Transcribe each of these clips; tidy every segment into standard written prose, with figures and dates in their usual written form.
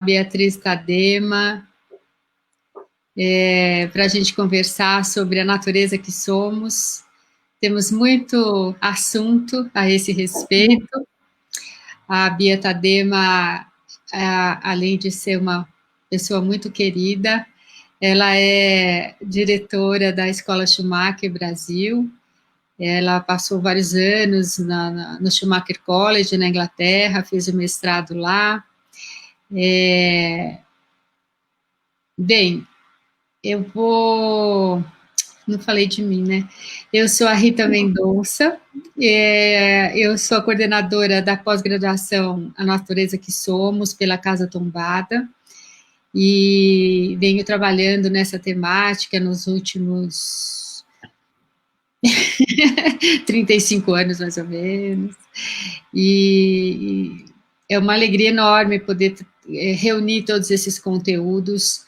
Beatriz Tadema, para a gente conversar sobre a natureza que somos. Temos muito assunto a esse respeito. A Bia Tadema, além de ser uma pessoa muito querida, ela é diretora da Escola Schumacher Brasil. Ela passou vários anos no Schumacher College, na Inglaterra, fez o mestrado lá. Bem, eu vou... Não falei de mim, né? Eu sou a Rita Mendonça, eu sou a coordenadora da pós-graduação A Natureza que Somos, pela Casa Tombada, e venho trabalhando nessa temática nos últimos 35 anos, mais ou menos, e é uma alegria enorme poder reunir todos esses conteúdos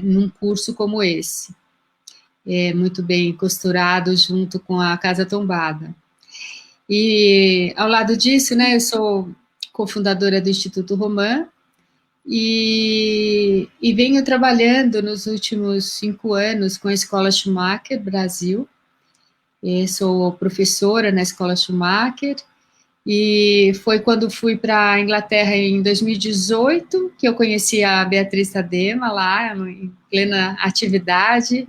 num curso como esse, muito bem costurado junto com a Casa Tombada. E, ao lado disso, né, eu sou cofundadora do Instituto Roman e venho trabalhando nos últimos 5 anos com a Escola Schumacher Brasil. Sou professora na Escola Schumacher e foi quando fui para a Inglaterra em 2018 que eu conheci a Beatriz Tadema lá, em plena atividade.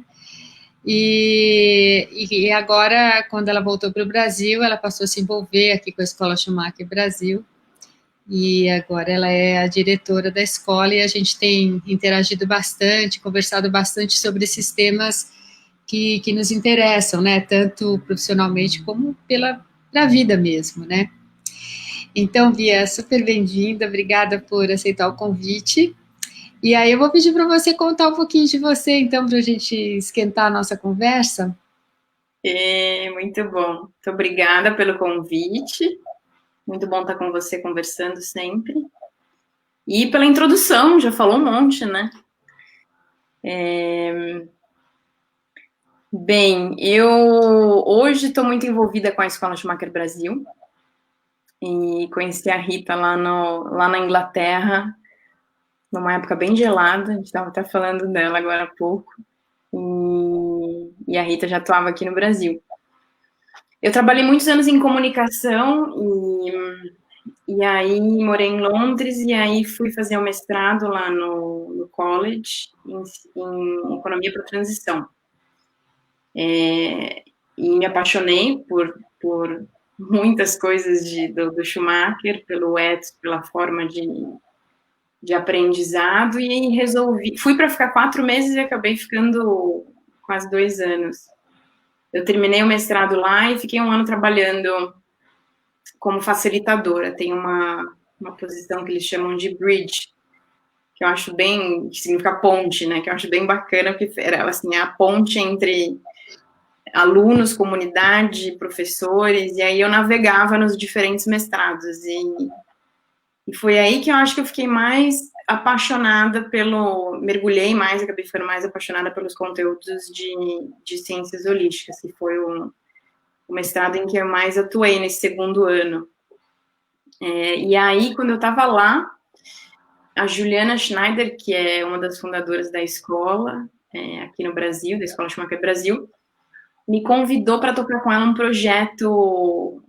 E agora, quando ela voltou para o Brasil, ela passou a se envolver aqui com a Escola Schumacher Brasil, e agora ela é a diretora da escola, e a gente tem interagido bastante, conversado bastante sobre esses temas que nos interessam, né, tanto profissionalmente como pela vida mesmo, né. Então, Bia, super bem-vinda, obrigada por aceitar o convite. E aí eu vou pedir para você contar um pouquinho de você, então, para a gente esquentar a nossa conversa. Muito bom. Muito obrigada pelo convite. Muito bom estar com você conversando sempre. E pela introdução, já falou um monte, né? Bem, eu hoje estou muito envolvida com a Escola Schumacher Brasil. E conheci a Rita lá na Inglaterra, numa época bem gelada, a gente estava até falando dela agora há pouco. E a Rita já atuava aqui no Brasil. Eu trabalhei muitos anos em comunicação e aí morei em Londres e aí fui fazer o mestrado lá no college em economia para transição. E me apaixonei por muitas coisas do Schumacher, pelo ethos, pela forma de aprendizado, e fui para ficar 4 meses e acabei ficando quase 2 anos. Eu terminei o mestrado lá e fiquei 1 ano trabalhando como facilitadora. Tem uma posição que eles chamam de bridge, que eu acho bem, que significa ponte, né, que eu acho bem bacana, porque era assim, a ponte entre alunos, comunidade, professores, e aí eu navegava nos diferentes mestrados, e foi aí que eu acho que eu fiquei mais apaixonada mergulhei mais, acabei ficando mais apaixonada pelos conteúdos de ciências holísticas, que foi o mestrado em que eu mais atuei nesse 2º ano. E aí, quando eu estava lá, a Juliana Schneider, que é uma das fundadoras da escola, aqui no Brasil, da Escola Schumacher Brasil, me convidou para tocar com ela um projeto.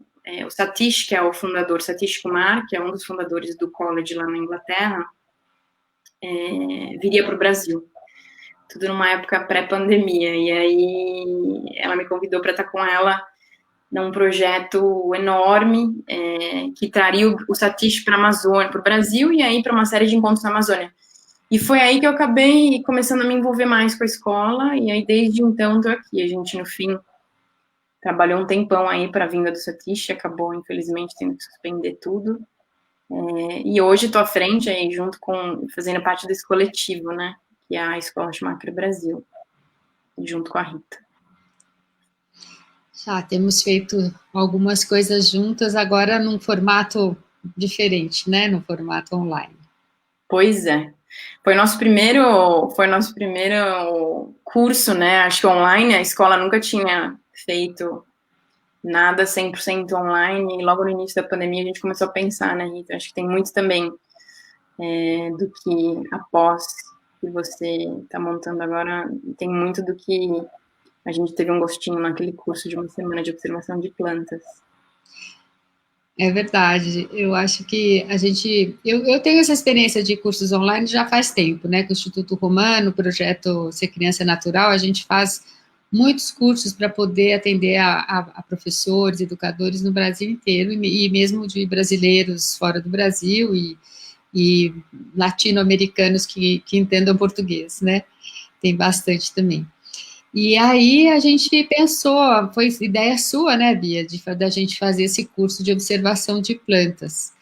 O Satish, que é o fundador, Satish Kumar, que é um dos fundadores do college lá na Inglaterra, viria para o Brasil. Tudo numa época pré-pandemia. E aí ela me convidou para estar com ela num projeto enorme que traria o Satish para a Amazônia, para o Brasil, e aí para uma série de encontros na Amazônia. E foi aí que eu acabei começando a me envolver mais com a escola, e aí desde então estou aqui. A gente, no fim, trabalhou um tempão aí para a vinda do Satish, acabou, infelizmente, tendo que suspender tudo. E hoje estou à frente, aí, fazendo parte desse coletivo, né, que é a Escola Schumacher Brasil, junto com a Rita. Já temos feito algumas coisas juntas, agora num formato diferente, né, no formato online. Pois é. Foi nosso primeiro curso, né, acho que online, a escola nunca tinha feito nada 100% online, e logo no início da pandemia a gente começou a pensar, né, Rita? Acho que tem muito também do que a pós que você está montando agora. Tem muito do que a gente teve um gostinho naquele curso de uma semana de observação de plantas. É verdade. Eu acho que eu tenho essa experiência de cursos online já faz tempo, né? Com o Instituto Romano, o projeto Ser Criança Natural, a gente faz muitos cursos para poder atender a professores, educadores no Brasil inteiro, e mesmo de brasileiros fora do Brasil e latino-americanos que entendam português, né? Tem bastante também. E aí a gente pensou, foi ideia sua, né, Bia, da gente fazer esse curso de observação de plantas.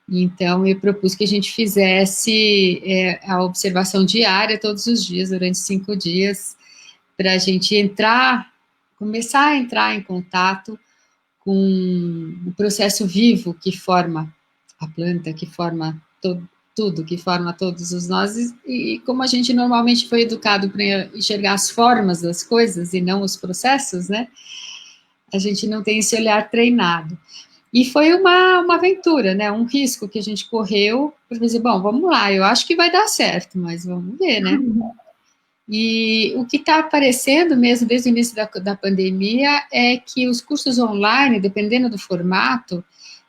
Então eu propus que a gente fizesse a observação diária todos os dias, durante 5 dias, para a gente começar a entrar em contato com o processo vivo que forma a planta, que forma tudo, que forma todos os nós, e como a gente normalmente foi educado para enxergar as formas das coisas e não os processos, né? A gente não tem esse olhar treinado. E foi uma aventura, né? Um risco que a gente correu para dizer, bom, vamos lá, eu acho que vai dar certo, mas vamos ver, né? E o que está aparecendo mesmo desde o início da pandemia é que os cursos online, dependendo do formato,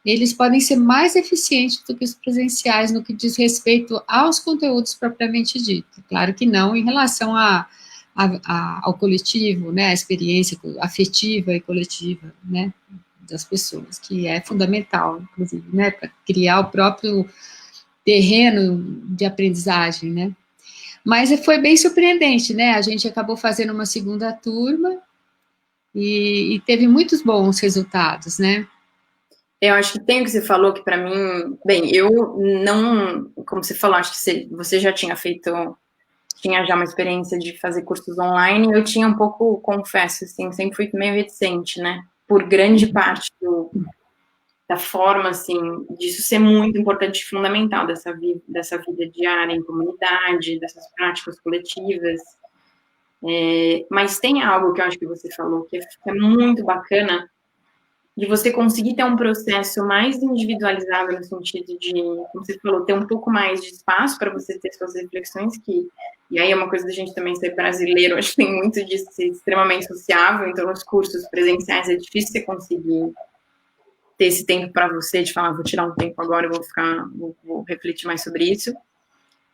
eles podem ser mais eficientes do que os presenciais no que diz respeito aos conteúdos propriamente dito. Claro que não em relação ao coletivo, né, a experiência afetiva e coletiva, né, das pessoas, que é fundamental, inclusive, né, para criar o próprio terreno de aprendizagem, né. Mas foi bem surpreendente, né? A gente acabou fazendo uma segunda turma e teve muitos bons resultados, né? Eu acho que tem o que você falou que para mim, bem, eu não, como você falou, acho que você já tinha tinha já uma experiência de fazer cursos online, eu tinha um pouco, confesso, assim, sempre fui meio reticente, né? Por grande parte da forma, assim, disso ser muito importante e fundamental dessa vida diária em comunidade, dessas práticas coletivas. Mas tem algo que eu acho que você falou que é muito bacana, de você conseguir ter um processo mais individualizado no sentido de, como você falou, ter um pouco mais de espaço para você ter suas reflexões, e aí é uma coisa da gente também ser brasileiro, acho que tem muito disso, ser extremamente sociável, então nos cursos presenciais é difícil você conseguir ter esse tempo para você, de falar, vou tirar um tempo agora, vou refletir mais sobre isso.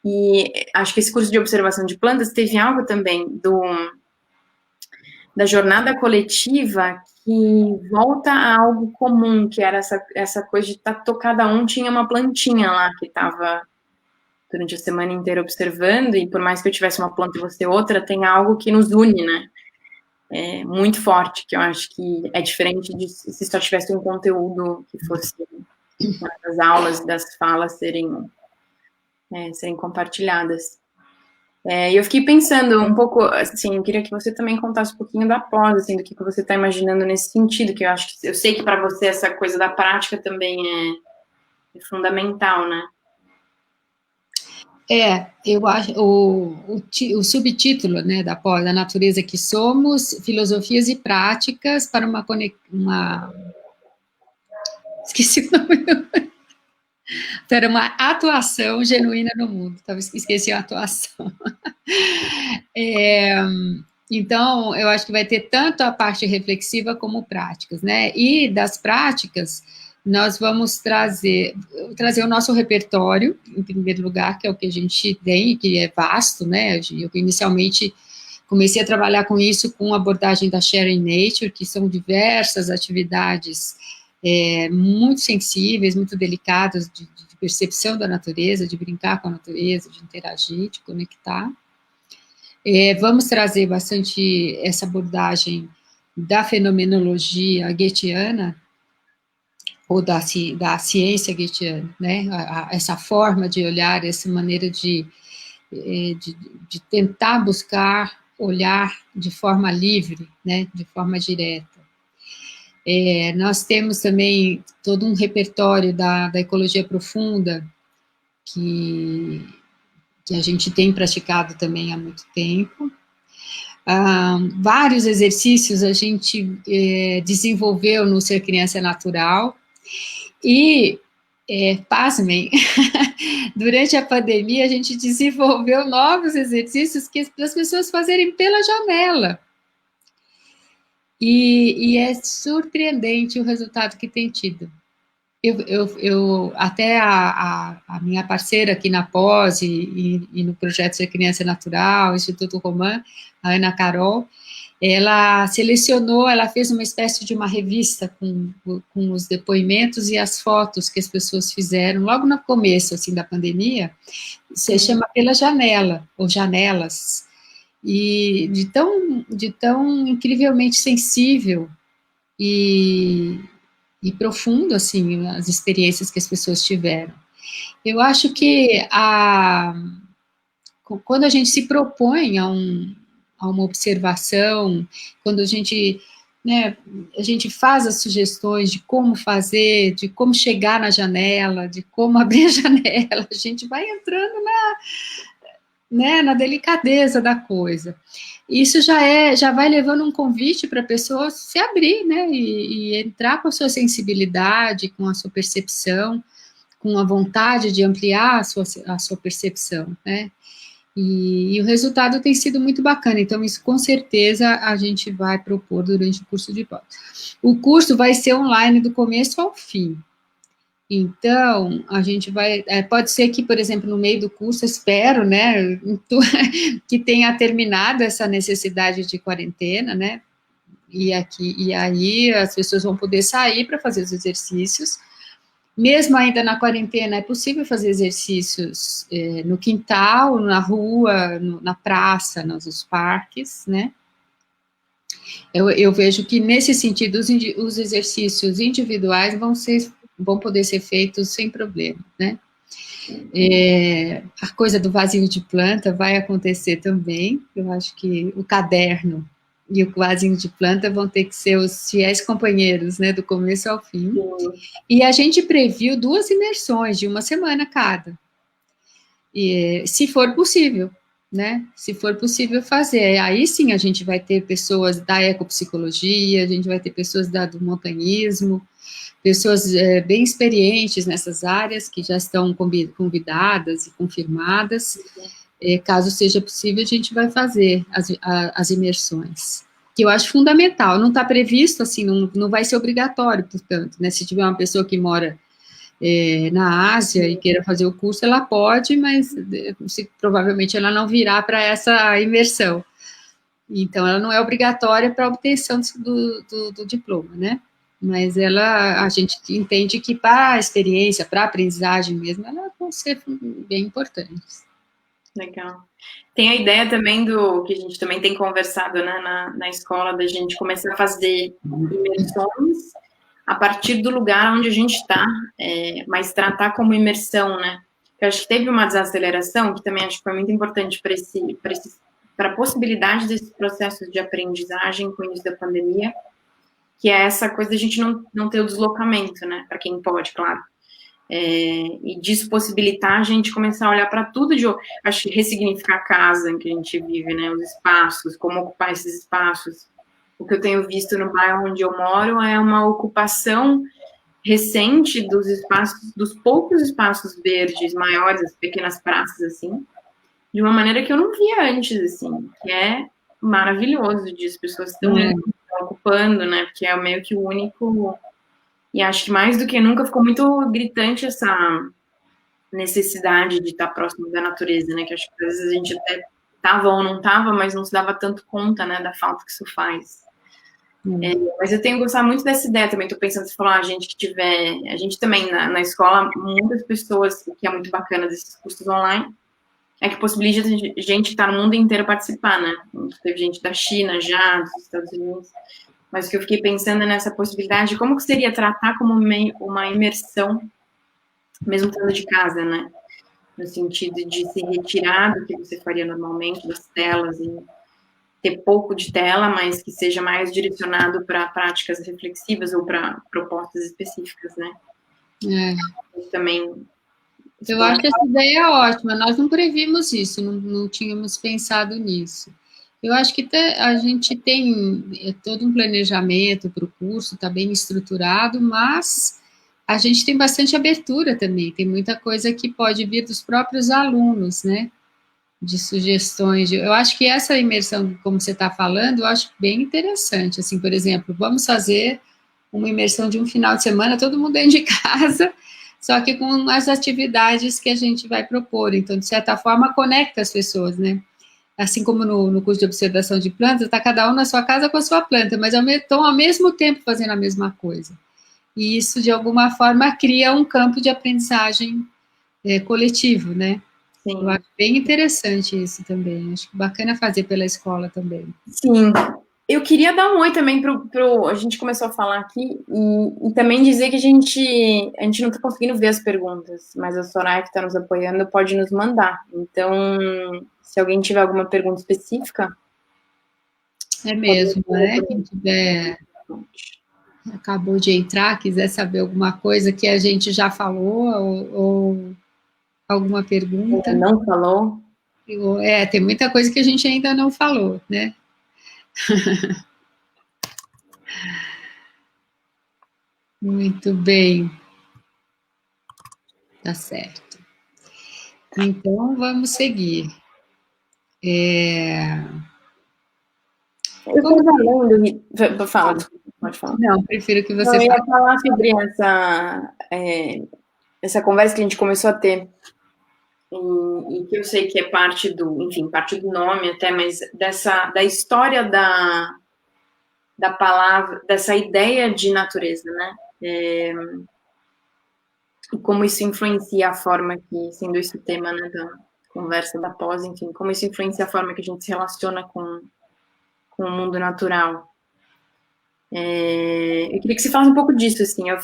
E acho que esse curso de observação de plantas teve algo também da jornada coletiva que volta a algo comum, que era essa coisa de cada um tinha uma plantinha lá que estava durante a semana inteira observando, e por mais que eu tivesse uma planta e você outra, tem algo que nos une, né? É muito forte, que eu acho que é diferente de se só tivesse um conteúdo que fosse das aulas, das falas serem compartilhadas. E eu fiquei pensando um pouco, assim, eu queria que você também contasse um pouquinho da pós, assim, do que você está imaginando nesse sentido, que eu sei que para você essa coisa da prática também é fundamental, né? Eu acho o subtítulo, né, da pós, a natureza que somos, filosofias e práticas para uma esqueci o nome, para uma atuação genuína no mundo. Talvez esqueci a atuação. Então, eu acho que vai ter tanto a parte reflexiva como práticas, né? E das práticas, nós vamos trazer o nosso repertório, em primeiro lugar, que é o que a gente tem, que é vasto, né? Eu inicialmente comecei a trabalhar com isso com a abordagem da Sharing Nature, que são diversas atividades muito sensíveis, muito delicadas de percepção da natureza, de brincar com a natureza, de interagir, de conectar. Vamos trazer bastante essa abordagem da fenomenologia goetheana, ou da ciência goetheana, né? Essa forma de olhar, essa maneira de tentar buscar olhar de forma livre, né? De forma direta. Nós temos também todo um repertório da ecologia profunda, que a gente tem praticado também há muito tempo. Vários exercícios a gente desenvolveu no Ser Criança Natural, e Pasmem, durante a pandemia a gente desenvolveu novos exercícios para as pessoas fazerem pela janela. E é surpreendente o resultado que tem tido. Até a minha parceira aqui na pós e no projeto de Criança Natural, Instituto Roman, a Ana Carol, ela selecionou, ela fez uma espécie de uma revista com os depoimentos e as fotos que as pessoas fizeram logo no começo assim da pandemia. Se chama Pela Janela ou Janelas, e de tão incrivelmente sensível e profundo, assim, as experiências que as pessoas tiveram. Eu acho que quando a gente se propõe a uma observação, quando né, a gente faz as sugestões de como fazer, de como chegar na janela, de como abrir a janela, a gente vai entrando na delicadeza da coisa. Isso já vai levando um convite para a pessoa se abrir, né, e entrar com a sua sensibilidade, com a sua percepção, com a vontade de ampliar a sua percepção, né, e o resultado tem sido muito bacana. Então, isso com certeza a gente vai propor durante o curso de pós. O curso vai ser online do começo ao fim. Então, a gente vai, pode ser que, por exemplo, no meio do curso, espero, né, que tenha terminado essa necessidade de quarentena, né, e aí as pessoas vão poder sair para fazer os exercícios. Mesmo ainda na quarentena, é possível fazer exercícios no quintal, na rua, na praça, nos parques, né. Eu vejo que, nesse sentido, os exercícios individuais vão poder ser feitos sem problema, né? A coisa do vasinho de planta vai acontecer também. Eu acho que o caderno e o vasinho de planta vão ter que ser os fiéis companheiros, né, do começo ao fim. E a gente previu 2 imersões de 1 semana cada, se for possível, né? Se for possível fazer, aí sim a gente vai ter pessoas da ecopsicologia, a gente vai ter pessoas do montanhismo, pessoas bem experientes nessas áreas, que já estão convidadas e confirmadas. Caso seja possível, a gente vai fazer as imersões, que eu acho fundamental. Não está previsto, assim, não vai ser obrigatório, portanto, né? Se tiver uma pessoa que mora na Ásia e queira fazer o curso, ela pode, mas provavelmente ela não virá para essa imersão. Então, ela não é obrigatória para a obtenção do diploma, né? Mas a gente entende que para a experiência, para a aprendizagem mesmo, ela vão ser bem importantes. Legal. Tem a ideia também do que a gente também tem conversado, né, na escola, da gente começar a fazer imersões a partir do lugar onde a gente está, mas tratar como imersão, né? Eu acho que teve uma desaceleração, que também acho que foi muito importante para a possibilidade desses processos de aprendizagem com o início da pandemia, que é essa coisa da gente não ter o deslocamento, né? Para quem pode, claro. E disso possibilitar a gente começar a olhar para tudo acho que ressignificar a casa em que a gente vive, né? Os espaços, como ocupar esses espaços. O que eu tenho visto no bairro onde eu moro é uma ocupação recente dos espaços, dos poucos espaços verdes maiores, as pequenas praças, assim, de uma maneira que eu não via antes, assim, que é maravilhoso, de as pessoas estão ocupando, né, porque é meio que o único, e acho que mais do que nunca ficou muito gritante essa necessidade de estar próximo da natureza, né, que acho que às vezes a gente até estava ou não estava, mas não se dava tanto conta, né, da falta que isso faz. Mas eu tenho gostado muito dessa ideia também, estou pensando, se falar, a gente também na escola, muitas pessoas, o que é muito bacana desses cursos online, é que possibilita a gente que está no mundo inteiro participar, né? Teve gente da China já, dos Estados Unidos, mas o que eu fiquei pensando é nessa possibilidade de como que seria tratar como uma imersão, mesmo estando de casa, né? No sentido de se retirar do que você faria normalmente, das telas, e ter pouco de tela, mas que seja mais direcionado para práticas reflexivas ou para propostas específicas, né? Também. Eu acho que essa ideia é ótima. Nós não previmos isso, não tínhamos pensado nisso. Eu acho que a gente tem todo um planejamento para o curso, está bem estruturado, mas a gente tem bastante abertura também, tem muita coisa que pode vir dos próprios alunos, né? De sugestões. Eu acho que essa imersão, como você está falando, eu acho bem interessante. Assim, por exemplo, vamos fazer uma imersão de um final de semana, todo mundo dentro de casa, só que com as atividades que a gente vai propor. Então, de certa forma, conecta as pessoas, né? Assim como no curso de observação de plantas, está cada um na sua casa com a sua planta, mas estão ao mesmo tempo fazendo a mesma coisa. E isso, de alguma forma, cria um campo de aprendizagem coletivo, né? Sim. Eu acho bem interessante isso também. Acho bacana fazer pela escola também. Sim. Eu queria dar um oi também a gente começou a falar aqui e também dizer que a gente não está conseguindo ver as perguntas, mas a Soraya que está nos apoiando pode nos mandar. Então, se alguém tiver alguma pergunta específica... É mesmo, né? Quem tiver... acabou de entrar, quiser saber alguma coisa que a gente já falou ou alguma pergunta. Não falou? Tem muita coisa que a gente ainda não falou, né? Muito bem. Tá certo. Então, vamos seguir. Eu estou falando... Pode falar. Não, prefiro que você fale. Eu ia fale. falar sobre essa conversa que a gente começou a ter, e que eu sei que é parte parte do nome até, mas da história da palavra, dessa ideia de natureza, né? E como isso influencia a forma que, sendo esse o tema, né, da conversa da pós, enfim, como isso influencia a forma que a gente se relaciona com o mundo natural. Eu queria que você falasse um pouco disso, assim, eu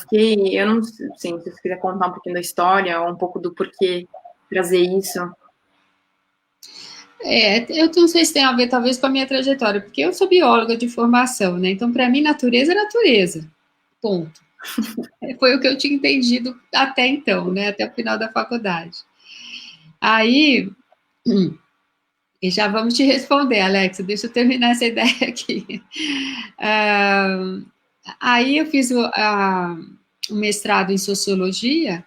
não sei, se você quiser contar um pouquinho da história, ou um pouco do porquê trazer isso. Eu não sei se tem a ver, talvez, com a minha trajetória, porque eu sou bióloga de formação, né? Então, para mim, natureza é natureza. Ponto. Foi o que eu tinha entendido até então, né? Até o final da faculdade. Aí, e já vamos te responder, Alexa, deixa eu terminar essa ideia aqui. Aí eu fiz o mestrado em sociologia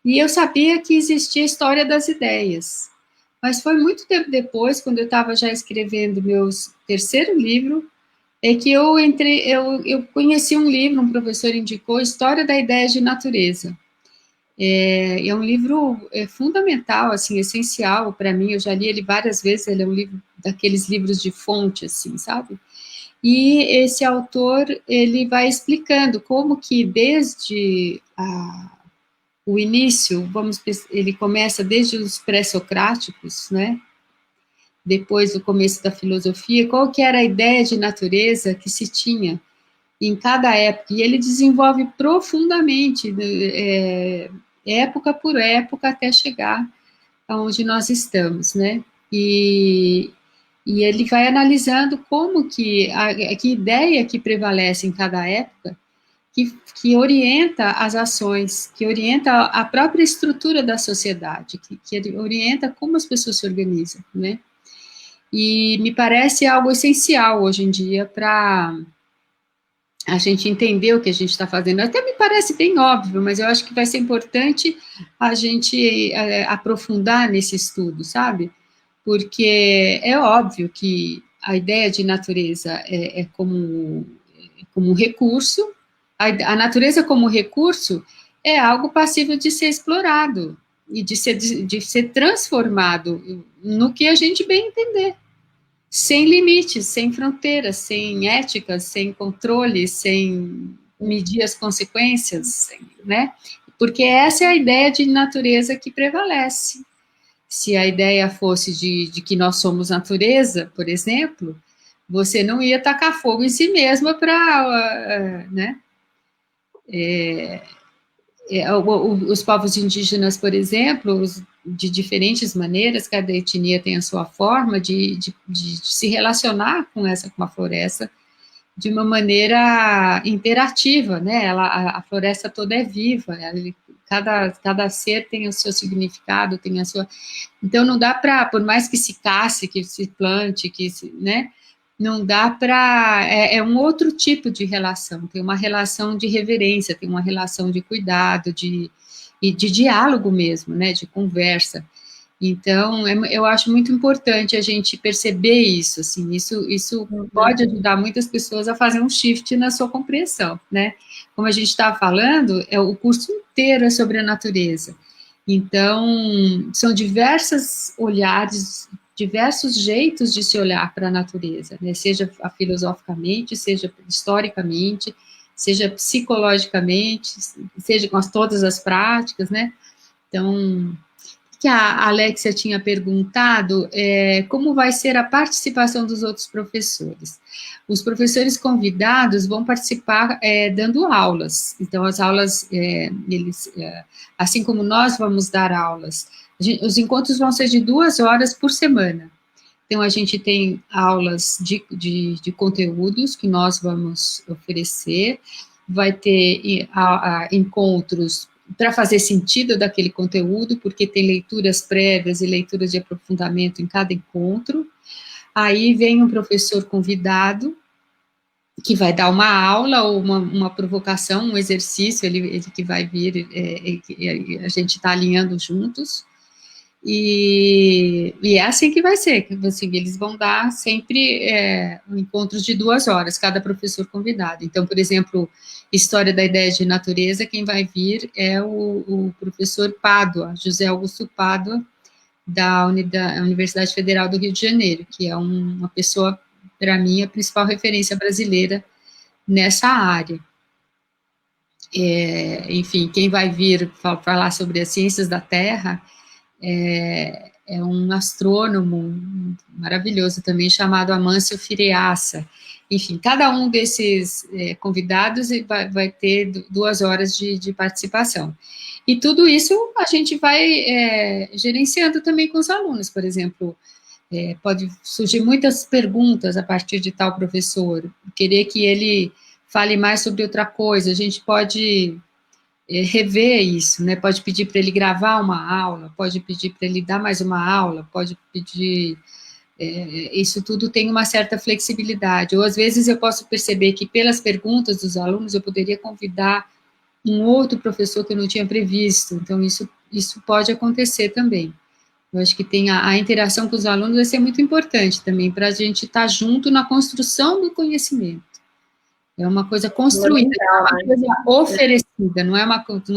e eu sabia que existia a história das ideias. Mas foi muito tempo depois, quando eu estava já escrevendo meu terceiro livro, é que eu conheci um livro, um professor indicou, História da Ideia de Natureza. É um livro fundamental, assim, essencial para mim, eu já li ele várias vezes, ele é um livro daqueles livros de fonte, assim, sabe? E esse autor, ele vai explicando como que desde o início, ele começa desde os pré-socráticos, né? Depois do começo da filosofia, qual que era a ideia de natureza que se tinha em cada época, e ele desenvolve profundamente, época por época, até chegar aonde nós estamos, né? E ele vai analisando como que ideia que prevalece em cada época, que orienta as ações, que orienta a própria estrutura da sociedade, que orienta como as pessoas se organizam, né? E me parece algo essencial hoje em dia para a gente entender o que a gente está fazendo. Até me parece bem óbvio, mas eu acho que vai ser importante a gente aprofundar nesse estudo, sabe? Porque é óbvio que a ideia de natureza é como um recurso, a natureza como recurso é algo passível de ser explorado e de ser transformado no que a gente bem entender. Sem limites, sem fronteiras, sem éticas, sem controle, sem medir as consequências, né? Porque essa é a ideia de natureza que prevalece. Se a ideia fosse de que nós somos natureza, por exemplo, você não ia tacar fogo em si mesma para, né? Os povos indígenas, por exemplo, de diferentes maneiras, cada etnia tem a sua forma de se relacionar com a floresta de uma maneira interativa, né? A floresta toda é viva, cada ser tem o seu significado, tem a sua... Então, não dá para, por mais que se casse, que se plante, né? não dá para... É um outro tipo de relação, tem uma relação de reverência, tem uma relação de cuidado, e de diálogo mesmo, né, de conversa. Então, eu acho muito importante a gente perceber isso, assim, isso pode ajudar muitas pessoas a fazer um shift na sua compreensão, né? Como a gente estava falando, o curso inteiro é sobre a natureza. Então, são diversos olhares, diversos jeitos de se olhar para a natureza, né? Seja filosoficamente, seja historicamente, seja psicologicamente, seja com todas as práticas, né? Então, que a Alexia tinha perguntado como vai ser a participação dos outros professores. Os professores convidados vão participar dando aulas. Então, as aulas, assim como nós vamos dar aulas, os encontros vão ser de 2 horas por semana. Então, a gente tem aulas de conteúdos que nós vamos oferecer, vai ter encontros para fazer sentido daquele conteúdo, porque tem leituras prévias e leituras de aprofundamento em cada encontro. Aí vem um professor convidado, que vai dar uma aula ou uma provocação, um exercício, ele que vai vir, a gente está alinhando juntos, e é assim que vai ser, assim, eles vão dar sempre encontros de 2 horas, cada professor convidado. Então, por exemplo, História da Ideia de Natureza, quem vai vir é o professor Pádua, José Augusto Pádua, da Universidade Federal do Rio de Janeiro, que é uma pessoa, para mim, a principal referência brasileira nessa área. Enfim, quem vai vir falar sobre as ciências da Terra é um astrônomo maravilhoso também, chamado Amâncio Firiaça. Enfim, cada um desses convidados vai ter 2 horas de participação. E tudo isso a gente vai gerenciando também com os alunos, por exemplo, pode surgir muitas perguntas a partir de tal professor, querer que ele fale mais sobre outra coisa, a gente pode rever isso, né? Pode pedir para ele gravar uma aula, pode pedir para ele dar mais uma aula, pode pedir... isso tudo tem uma certa flexibilidade. Ou, às vezes, eu posso perceber que, pelas perguntas dos alunos, eu poderia convidar um outro professor que eu não tinha previsto. Então, isso pode acontecer também. Eu acho que tem a interação com os alunos vai ser muito importante também, para a gente estar junto na construção do conhecimento. É uma coisa construída, é uma coisa oferecida, não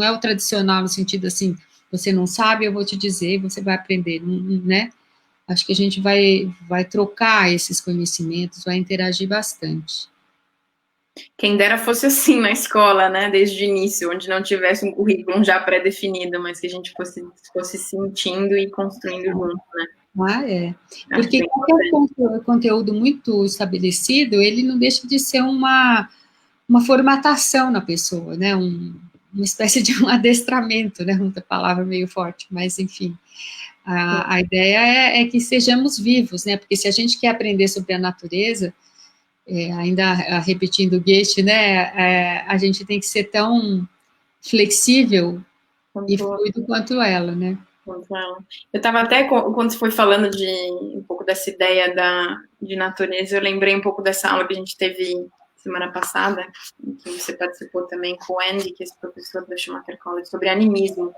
é o tradicional no sentido assim, você não sabe, eu vou te dizer, você vai aprender, né? Acho que a gente vai trocar esses conhecimentos, vai interagir bastante. Quem dera fosse assim na escola, né, desde o início, onde não tivesse um currículo já pré-definido, mas que a gente fosse sentindo e construindo junto, né? Porque qualquer conteúdo muito estabelecido, ele não deixa de ser uma formatação na pessoa, né, uma espécie de um adestramento, né, uma palavra meio forte, mas enfim, a ideia é que sejamos vivos, né, porque se a gente quer aprender sobre a natureza, ainda repetindo Goethe, né, a gente tem que ser tão flexível e fluido quanto ela, né. Eu estava até, quando você foi falando de um pouco dessa ideia de natureza, eu lembrei um pouco dessa aula que a gente teve semana passada, em que você participou também com o Andy, que é esse professor da Schumacher College, sobre animismo.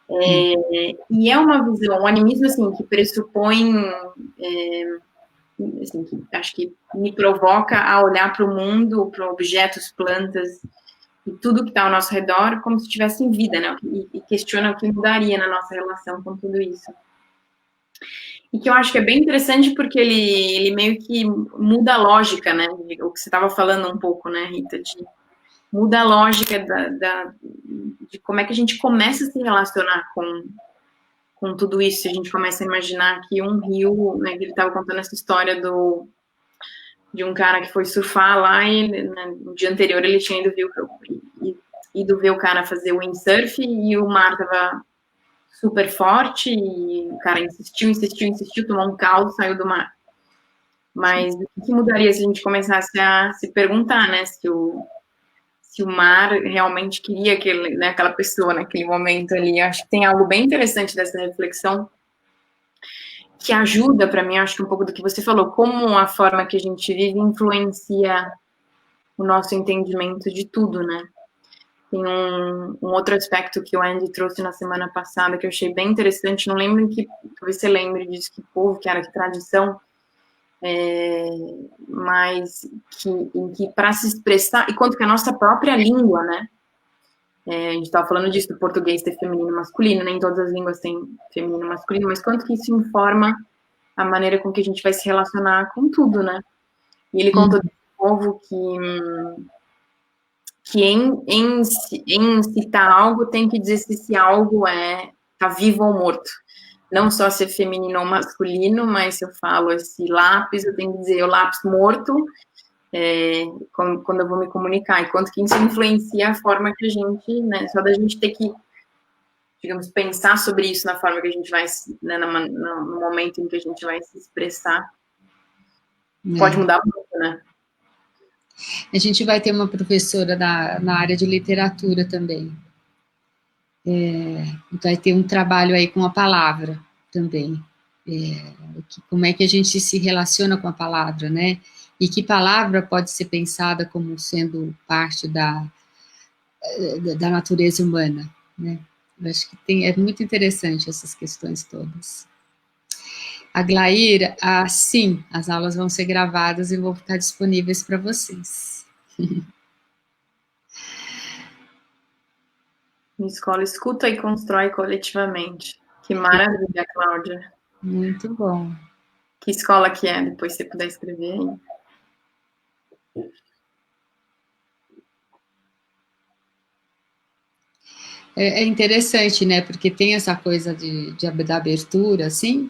E é uma visão, um animismo, assim, que pressupõe, assim, que acho que me provoca a olhar para o mundo, para objetos, plantas, e tudo que está ao nosso redor, como se tivessem vida, né? E questiona o que mudaria na nossa relação com tudo isso. E que eu acho que é bem interessante porque ele meio que muda a lógica, né? O que você estava falando um pouco, né, Rita? Muda a lógica de como é que a gente começa a se relacionar com tudo isso. A gente começa a imaginar que um rio, né? Ele estava contando essa história de um cara que foi surfar lá e no dia anterior ele tinha ido ver o cara fazer windsurf e o mar estava super forte e o cara insistiu, tomou um caldo, saiu do mar. Mas o que mudaria se a gente começasse a se perguntar, né, se o mar realmente queria aquela pessoa naquele momento ali? Acho que tem algo bem interessante dessa reflexão que ajuda para mim, acho que um pouco do que você falou, como a forma que a gente vive influencia o nosso entendimento de tudo, né? Tem um outro aspecto que o Andy trouxe na semana passada que eu achei bem interessante, não lembro em que, talvez você lembre disso, que povo, que era, que tradição, mas em que para se expressar, e quanto que a nossa própria língua, né? A gente estava falando disso, do português ter feminino e masculino, nem todas as línguas têm feminino e masculino, mas quanto que isso informa a maneira com que a gente vai se relacionar com tudo, né? E ele contou de novo que em citar algo tem que dizer se esse algo tá vivo ou morto. Não só ser feminino ou masculino, mas se eu falo esse lápis, eu tenho que dizer o lápis morto, quando eu vou me comunicar. E quanto que isso influencia a forma que a gente, né, só da gente ter que, digamos, pensar sobre isso na forma que a gente vai, né, no momento em que a gente vai se expressar, pode mudar muito, né? A gente vai ter uma professora na área de literatura também. Vai ter um trabalho aí com a palavra também. Como é que a gente se relaciona com a palavra, né? E que palavra pode ser pensada como sendo parte da natureza humana, né? Eu acho que é muito interessante essas questões todas. A Glaíra, sim, as aulas vão ser gravadas e vão ficar disponíveis para vocês. Minha escola escuta e constrói coletivamente. Que maravilha, Cláudia. Muito bom. Que escola que é? Depois você puder escrever aí. É interessante, né? Porque tem essa coisa da abertura, assim,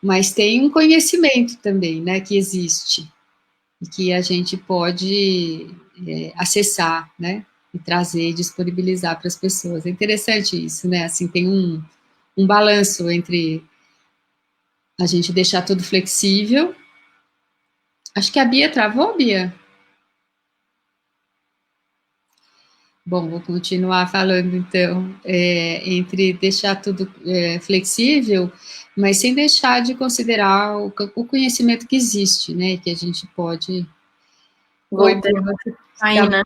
mas tem um conhecimento também, né? Que existe e que a gente pode acessar, né? E trazer, disponibilizar para as pessoas. É interessante isso, né? Assim, tem um balanço entre a gente deixar tudo flexível. Acho que a Bia travou, Bia? Bom, vou continuar falando então, entre deixar tudo flexível, mas sem deixar de considerar o conhecimento que existe, né? Que a gente pode. Oi, Voltei Bia, você aí, né?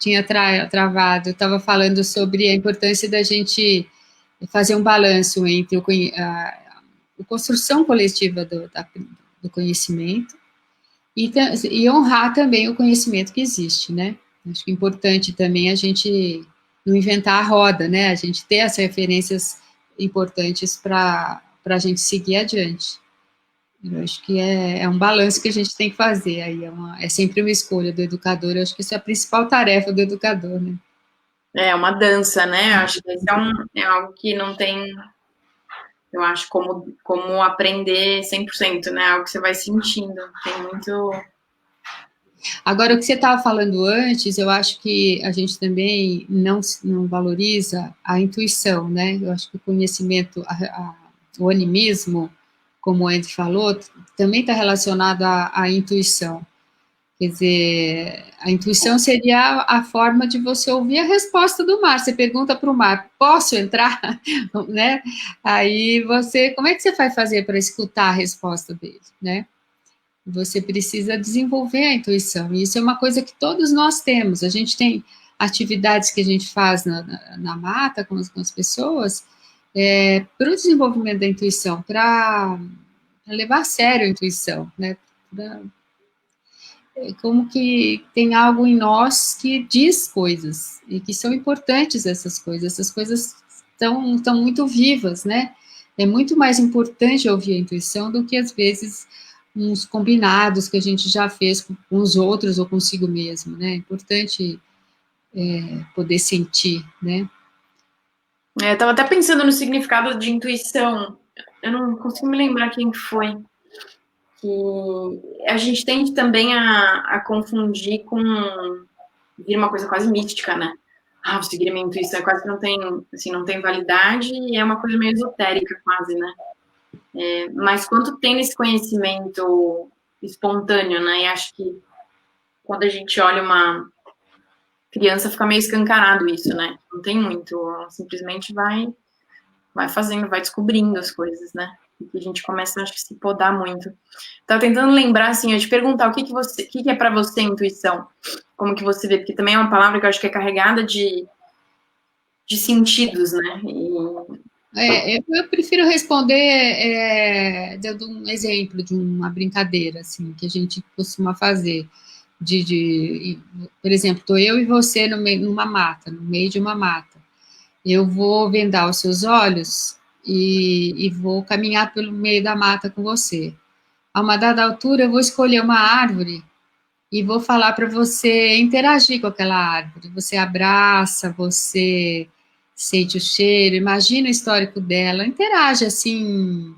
tinha travado. Eu estava falando sobre a importância da gente fazer um balanço entre a construção coletiva do conhecimento e honrar também o conhecimento que existe, né? Acho que é importante também a gente não inventar a roda, né? A gente ter as referências importantes para a gente seguir adiante. Eu acho que é um balanço que a gente tem que fazer aí, é sempre uma escolha do educador, eu acho que isso é a principal tarefa do educador, né? É uma dança, né? Acho que isso é algo que não tem, eu acho, como aprender 100%, né? Algo que você vai sentindo. Tem muito. Agora, o que você estava falando antes, eu acho que a gente também não valoriza a intuição, né? Eu acho que o conhecimento, o animismo, como o Andy falou, também está relacionado à intuição. Quer dizer, a intuição seria a forma de você ouvir a resposta do mar. Você pergunta para o mar, posso entrar? Né? Aí como é que você vai fazer para escutar a resposta dele, né? Você precisa desenvolver a intuição. E isso é uma coisa que todos nós temos. A gente tem atividades que a gente faz na mata com as pessoas para o desenvolvimento da intuição, para levar a sério a intuição, né? Como que tem algo em nós que diz coisas e que são importantes essas coisas estão muito vivas, né? É muito mais importante ouvir a intuição do que às vezes uns combinados que a gente já fez com os outros ou consigo mesmo, né? É importante poder sentir, né? Eu estava até pensando no significado de intuição. Eu não consigo me lembrar quem foi. Que a gente tende também a confundir com vir uma coisa quase mística, né? Vou seguir a minha intuição, quase que não tem, assim, não tem validade e é uma coisa meio esotérica quase, né? Mas quanto tem esse conhecimento espontâneo, né? E acho que quando a gente olha uma criança fica meio escancarado isso, né? Não tem muito, ela simplesmente vai fazendo, vai descobrindo as coisas, né? porque a gente começa, acho que, se podar muito. Tava tentando lembrar, assim, eu te perguntar o que é para você intuição? Como que você vê? Porque também é uma palavra que eu acho que é carregada de sentidos, né? Eu prefiro responder dando um exemplo de uma brincadeira, assim, que a gente costuma fazer. Por exemplo, estou eu e você no meio, numa mata, no meio de uma mata. Eu vou vendar os seus olhos e vou caminhar pelo meio da mata com você. A uma dada altura, eu vou escolher uma árvore e vou falar para você interagir com aquela árvore. Você abraça, você sente o cheiro, imagina o histórico dela, interage assim,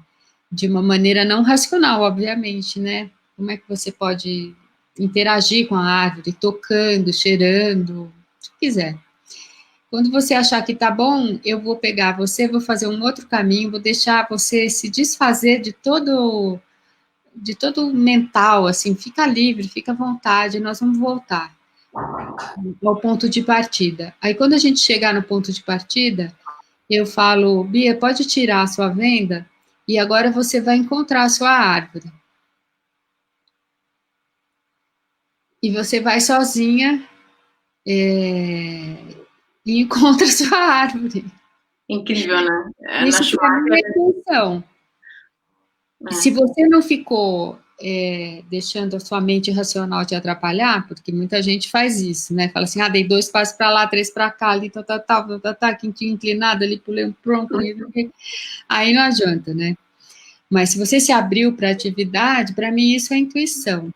de uma maneira não racional, obviamente, né? Como é que você pode interagir com a árvore, tocando, cheirando, o que quiser. Quando você achar que tá bom, eu vou pegar você, vou fazer um outro caminho, vou deixar você se desfazer de todo mental, assim, fica livre, fica à vontade, nós vamos voltar ao ponto de partida. Aí, quando a gente chegar no ponto de partida, eu falo, Bia, pode tirar a sua venda e agora você vai encontrar a sua árvore. E você vai sozinha e encontra a sua árvore. Incrível, né? Na Isso para mim é Schumacher, intenção. Se você não ficou deixando a sua mente racional te atrapalhar, porque muita gente faz isso, né? Fala assim, dei 2 passos para lá, 3 para cá, ali, quintinho inclinado, ali pulei um tronco, aí não adianta, né? Mas se você se abriu para a atividade, para mim isso é intuição.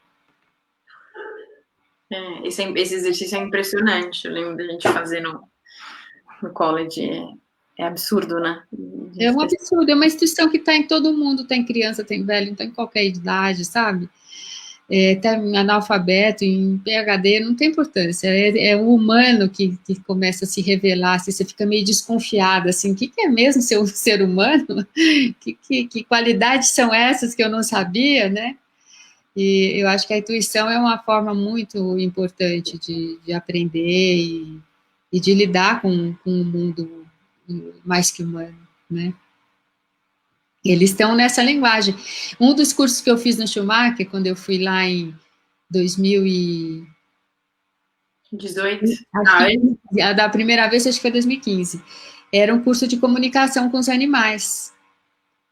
esse exercício é impressionante. Eu lembro da gente fazer no college. É absurdo, né? É um absurdo, é uma instituição que está em todo mundo, tem criança, tem velho, está em qualquer idade, sabe? Tá em analfabeto, em PhD, não tem importância, é o humano que começa a se revelar, assim, você fica meio desconfiada, assim, o que é mesmo ser um ser humano? Que qualidades são essas que eu não sabia, né? E eu acho que a intuição é uma forma muito importante de aprender e de lidar com o mundo mais que humano, né? Eles estão nessa linguagem. Um dos cursos que eu fiz no Schumacher, quando eu fui lá em 2018, 18. da primeira vez, acho que foi 2015, era um curso de comunicação com os animais.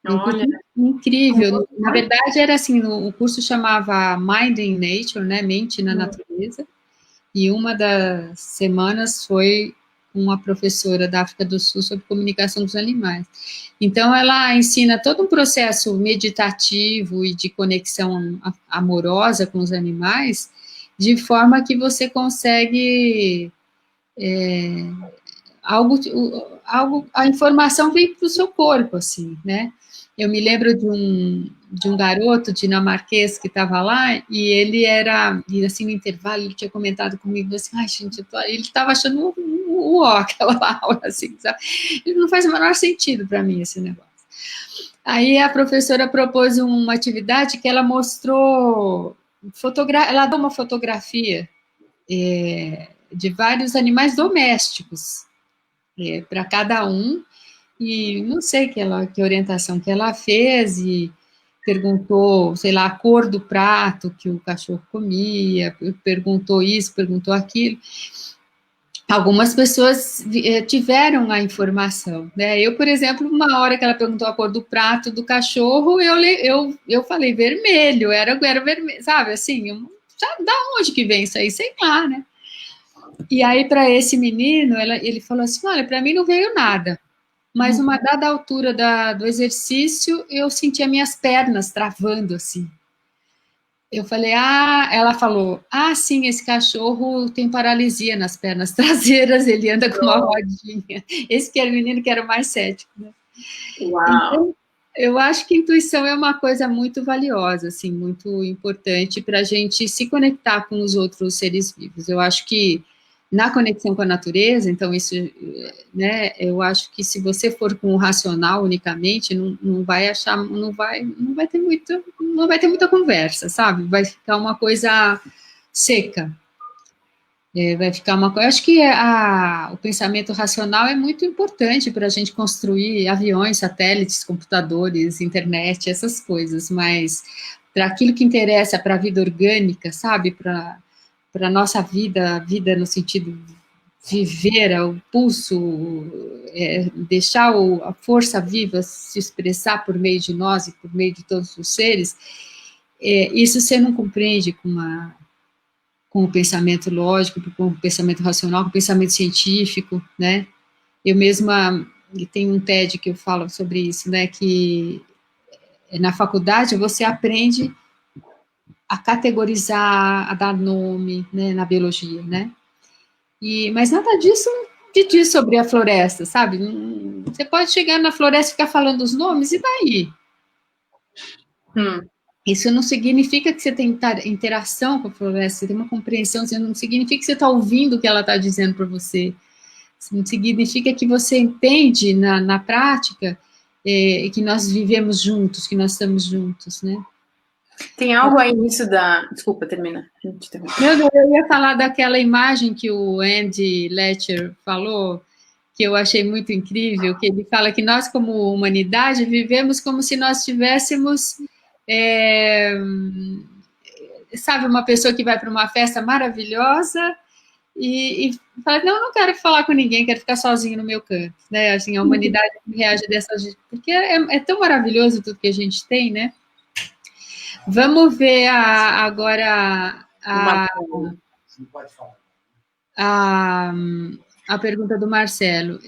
Um curso Olha. incrível. Na verdade, era assim, o curso chamava Mind in Nature, né, Mente na Natureza, e uma das semanas foi uma professora da África do Sul sobre comunicação dos animais. Então, ela ensina todo um processo meditativo e de conexão amorosa com os animais, de forma que você consegue a informação vem para o seu corpo, assim, né? Eu me lembro de um garoto dinamarquês que estava lá e assim, no intervalo, ele tinha comentado comigo assim, ai, gente, ele estava achando aquela aula, assim, sabe? Ele não faz o menor sentido para mim, esse negócio. Aí a professora propôs uma atividade que ela mostrou, ela deu uma fotografia de vários animais domésticos para cada um, e não sei que orientação que ela fez, e perguntou, sei lá, a cor do prato que o cachorro comia, perguntou isso, perguntou aquilo. Algumas pessoas tiveram a informação, né? Eu, por exemplo, uma hora que ela perguntou a cor do prato do cachorro, eu falei vermelho, era vermelho, sabe? Assim, da onde que vem isso aí? Sei lá, né? E aí, para esse menino, ele falou assim: olha, para mim não veio nada. Mas uma dada altura do exercício, eu senti as minhas pernas travando, assim. Eu falei, ela falou, sim, esse cachorro tem paralisia nas pernas traseiras, ele anda com uma rodinha. Esse que era o menino que era o mais cético, né? Uau. Então, eu acho que intuição é uma coisa muito valiosa, assim, muito importante para a gente se conectar com os outros seres vivos. Eu acho que na conexão com a natureza, então isso, né, eu acho que se você for com o racional unicamente, não vai achar, não vai ter muita conversa, sabe? Vai ficar uma coisa seca. Vai ficar uma coisa. Acho que o pensamento racional é muito importante para a gente construir aviões, satélites, computadores, internet, essas coisas, mas para aquilo que interessa para a vida orgânica, sabe? Para a nossa vida, vida no sentido viver, o pulso, deixar a força viva se expressar por meio de nós e por meio de todos os seres, isso você não compreende com o pensamento lógico, com o pensamento racional, com o pensamento científico, né? Eu mesma tenho um TED que eu falo sobre isso, né? Que na faculdade você aprende a categorizar, a dar nome, né? Na biologia, né? Mas nada disso diz sobre a floresta, sabe? Você pode chegar na floresta e ficar falando os nomes, e daí? Isso não significa que você tem interação com a floresta, você tem uma compreensão, isso não significa que você está ouvindo o que ela está dizendo para você. Isso não significa que você entende na prática que nós vivemos juntos, que nós estamos juntos, né? Tem algo aí nisso da... Desculpa, termina. Eu ia falar daquela imagem que o Andy Letcher falou, que eu achei muito incrível, que ele fala que nós, como humanidade, vivemos como se nós tivéssemos... sabe, uma pessoa que vai para uma festa maravilhosa e fala, não quero falar com ninguém, quero ficar sozinho no meu canto, né? Assim, a humanidade reage dessa gente, porque é tão maravilhoso tudo que a gente tem, né? Vamos ver agora a pergunta do Marcelo.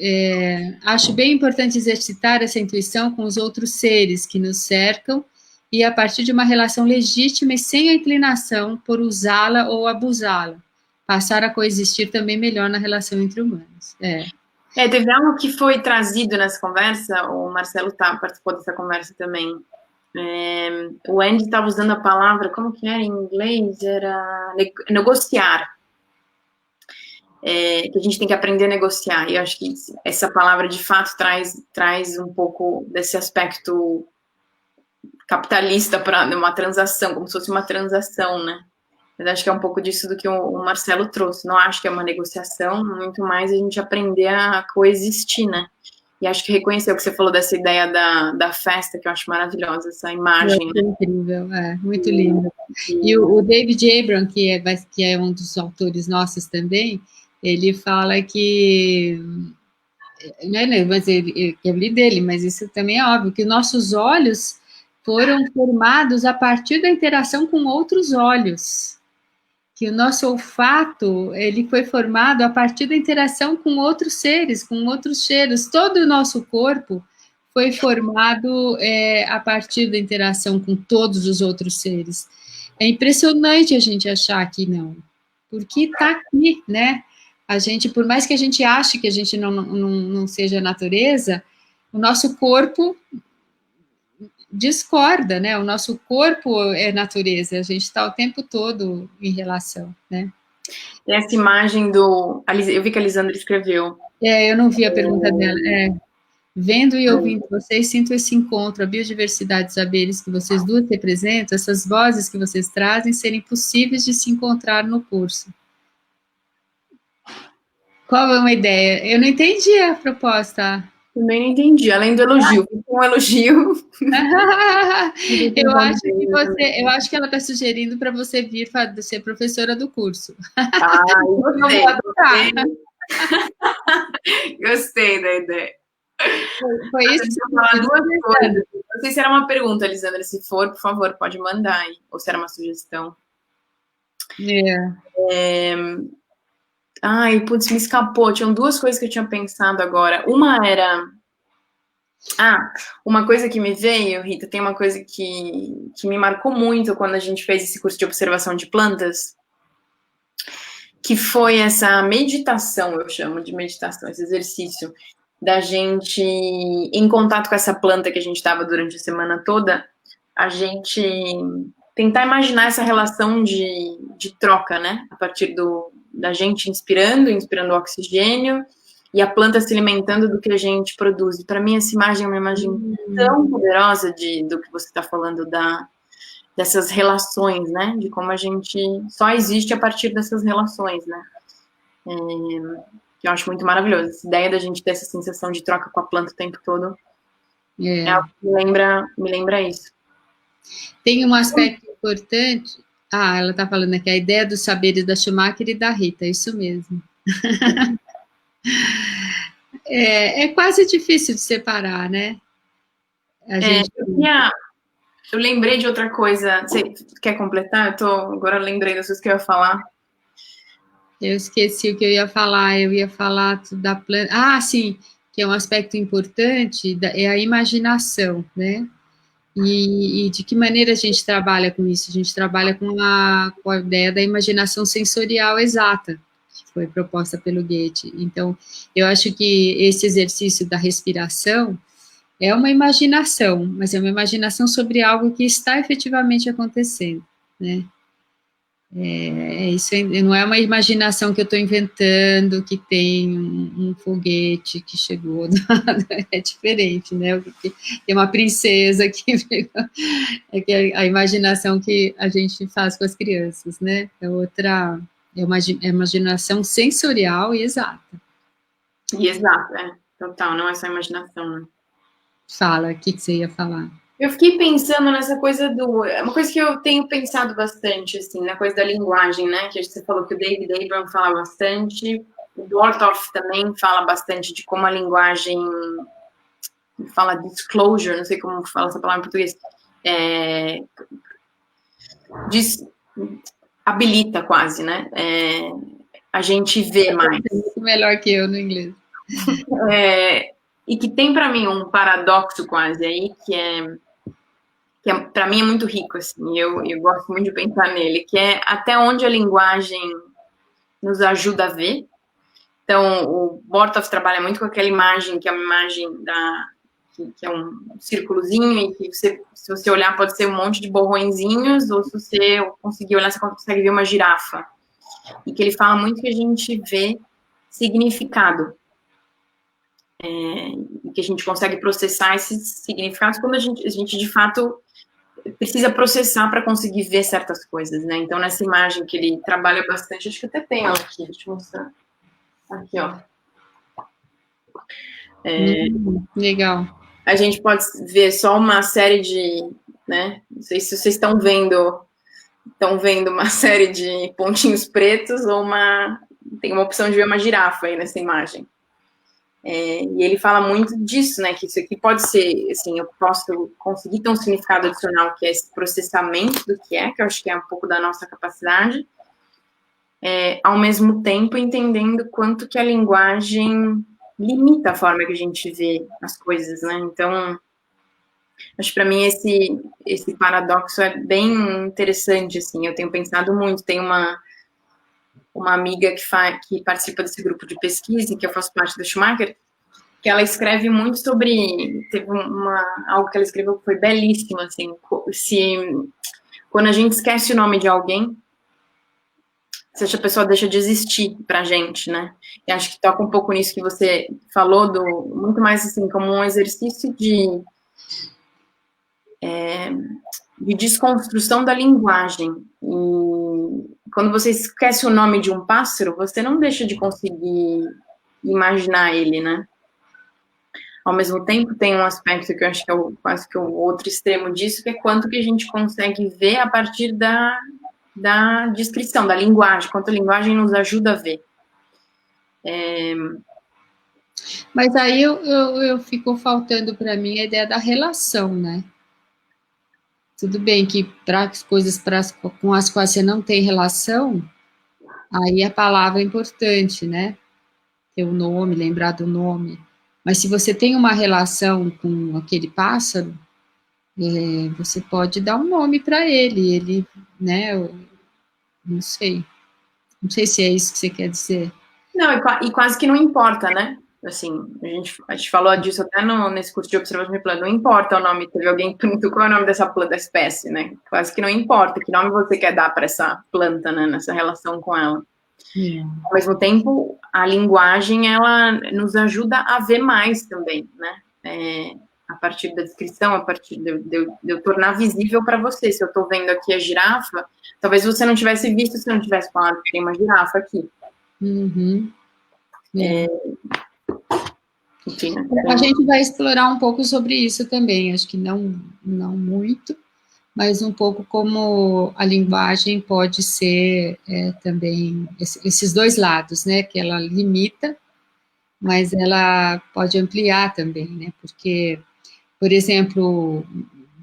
Acho bem importante exercitar essa intuição com os outros seres que nos cercam e a partir de uma relação legítima e sem a inclinação por usá-la ou abusá-la. Passar a coexistir também melhor na relação entre humanos. Teve algo que foi trazido nessa conversa, o Marcelo participou dessa conversa também. O Andy estava usando a palavra, como que era em inglês? Era negociar. Que a gente tem que aprender a negociar. E eu acho que essa palavra, de fato, traz um pouco desse aspecto capitalista para uma transação, como se fosse uma transação, né? Mas acho que é um pouco disso do que o Marcelo trouxe. Não acho que é uma negociação, muito mais a gente aprender a coexistir, né? E acho que reconheceu o que você falou dessa ideia da festa, que eu acho maravilhosa, essa imagem. É incrível, muito lindo. E o David Abram, que é um dos autores nossos também, ele fala que... Mas eu li dele, mas isso também é óbvio, que nossos olhos foram formados a partir da interação com outros olhos, que o nosso olfato ele foi formado a partir da interação com outros seres, com outros cheiros. Todo o nosso corpo foi formado a partir da interação com todos os outros seres. É impressionante a gente achar que não, porque está aqui, né? A gente, por mais que a gente ache que a gente não seja natureza, o nosso corpo discorda, né? O nosso corpo é natureza, a gente está o tempo todo em relação, né? Essa imagem eu vi que a Lisandra escreveu. Eu não vi a pergunta dela. Vendo e ouvindo vocês, sinto esse encontro, a biodiversidade de saberes que vocês duas representam, essas vozes que vocês trazem, serem possíveis de se encontrar no curso. Qual é uma ideia? Eu não entendi a proposta. Também não entendi, além do elogio. Um elogio. Eu acho que ela está sugerindo para você vir ser professora do curso. Gostei da ideia. Foi isso que eu falar duas coisas. Não sei se era uma pergunta, Lisandra. Se for, por favor, pode mandar aí. Ou se era uma sugestão. Ai, putz, me escapou. Tinham duas coisas que eu tinha pensado agora. Uma era... uma coisa que me veio, Rita, tem uma coisa que me marcou muito quando a gente fez esse curso de observação de plantas, que foi essa meditação, eu chamo de meditação, esse exercício da gente, em contato com essa planta que a gente estava durante a semana toda, a gente tentar imaginar essa relação de troca, né? A partir da gente inspirando oxigênio, e a planta se alimentando do que a gente produz. Para mim, essa imagem é uma imagem tão poderosa do que você está falando, dessas relações, né? De como a gente só existe a partir dessas relações, né? que eu acho muito maravilhoso. Essa ideia da gente ter essa sensação de troca com a planta o tempo todo é algo que me lembra isso. Tem um aspecto importante. Ah, ela está falando aqui, a ideia dos saberes da Schumacher e da Rita, é isso mesmo. É quase difícil de separar, né? Eu lembrei de outra coisa. Você quer completar? Agora lembrei das coisas que eu ia falar. Eu esqueci o que eu ia falar. Eu ia falar da planta. Ah, sim, que é um aspecto importante, é a imaginação, né? E de que maneira a gente trabalha com isso? A gente trabalha com a ideia da imaginação sensorial exata, que foi proposta pelo Goethe. Então, eu acho que esse exercício da respiração é uma imaginação, mas é uma imaginação sobre algo que está efetivamente acontecendo, né? Isso não é uma imaginação que eu estou inventando, que tem um foguete que chegou, é diferente, né? Tem uma princesa que é a imaginação que a gente faz com as crianças, né? É uma imaginação sensorial e exata. E exata, total, não é só imaginação, né? Fala, o que você ia falar? Eu fiquei pensando nessa coisa uma coisa que eu tenho pensado bastante, assim, na coisa da linguagem, né? Que você falou que o David Abram fala bastante, o Dwortoff também fala bastante de como a linguagem fala disclosure, não sei como fala essa palavra em português, habilita quase, né? A gente vê mais. É muito melhor que eu no inglês. E que tem para mim um paradoxo quase aí, que para mim é muito rico, assim, eu gosto muito de pensar nele, que é até onde a linguagem nos ajuda a ver. Então, o Bortolf trabalha muito com aquela imagem, que é uma imagem que é um círculozinho, e que se você olhar pode ser um monte de borrõezinhos, ou se você conseguir olhar, você consegue ver uma girafa. E que ele fala muito que a gente vê significado. E que a gente consegue processar esses significados quando a gente de fato precisa processar para conseguir ver certas coisas, né? Então, nessa imagem que ele trabalha bastante, acho que até tem ela aqui, deixa eu mostrar. Aqui, ó. Legal. A gente pode ver só uma série de, né? Não sei se vocês estão vendo uma série de pontinhos pretos ou tem uma opção de ver uma girafa aí nessa imagem. E ele fala muito disso, né? Que isso aqui pode ser, assim, eu posso conseguir ter um significado adicional, que é esse processamento do que eu acho que é um pouco da nossa capacidade, ao mesmo tempo entendendo quanto que a linguagem limita a forma que a gente vê as coisas, né? Então, acho que para mim esse paradoxo é bem interessante, assim. Eu tenho pensado muito. Tem uma amiga que participa desse grupo de pesquisa, que eu faço parte do Schumacher, que ela escreve muito sobre... Teve algo que ela escreveu que foi belíssimo, assim. Quando a gente esquece o nome de alguém, se essa pessoa deixa de existir pra gente, né? E acho que toca um pouco nisso que você falou, muito mais assim, como um exercício de desconstrução da linguagem. E quando você esquece o nome de um pássaro, você não deixa de conseguir imaginar ele, né? Ao mesmo tempo, tem um aspecto que eu acho que é quase que o outro extremo disso, que é quanto que a gente consegue ver a partir da descrição, da linguagem, quanto a linguagem nos ajuda a ver. Mas aí eu fico faltando para mim a ideia da relação, né? Tudo bem que para coisas com as quais você não tem relação, aí a palavra é importante, né? Ter o nome, lembrar do nome. Mas se você tem uma relação com aquele pássaro, você pode dar um nome para ele, né? Não sei. Não sei se é isso que você quer dizer. Não, e quase que não importa, né? Assim, a gente falou disso até nesse curso de observação de planta. Não importa o nome, teve alguém que perguntou qual é o nome dessa planta, da espécie, né? Quase que não importa que nome você quer dar para essa planta, né? Nessa relação com ela. Ao mesmo tempo, a linguagem, ela nos ajuda a ver mais também, né? A partir da descrição, a partir de eu tornar visível para você. Se eu estou vendo aqui a girafa, talvez você não tivesse visto se não tivesse falado que tem uma girafa aqui. Uhum. Enfim, A gente vai explorar um pouco sobre isso também, acho que não muito, mas um pouco como a linguagem pode ser também esses dois lados, né? Que ela limita, mas ela pode ampliar também, né? Porque, por exemplo,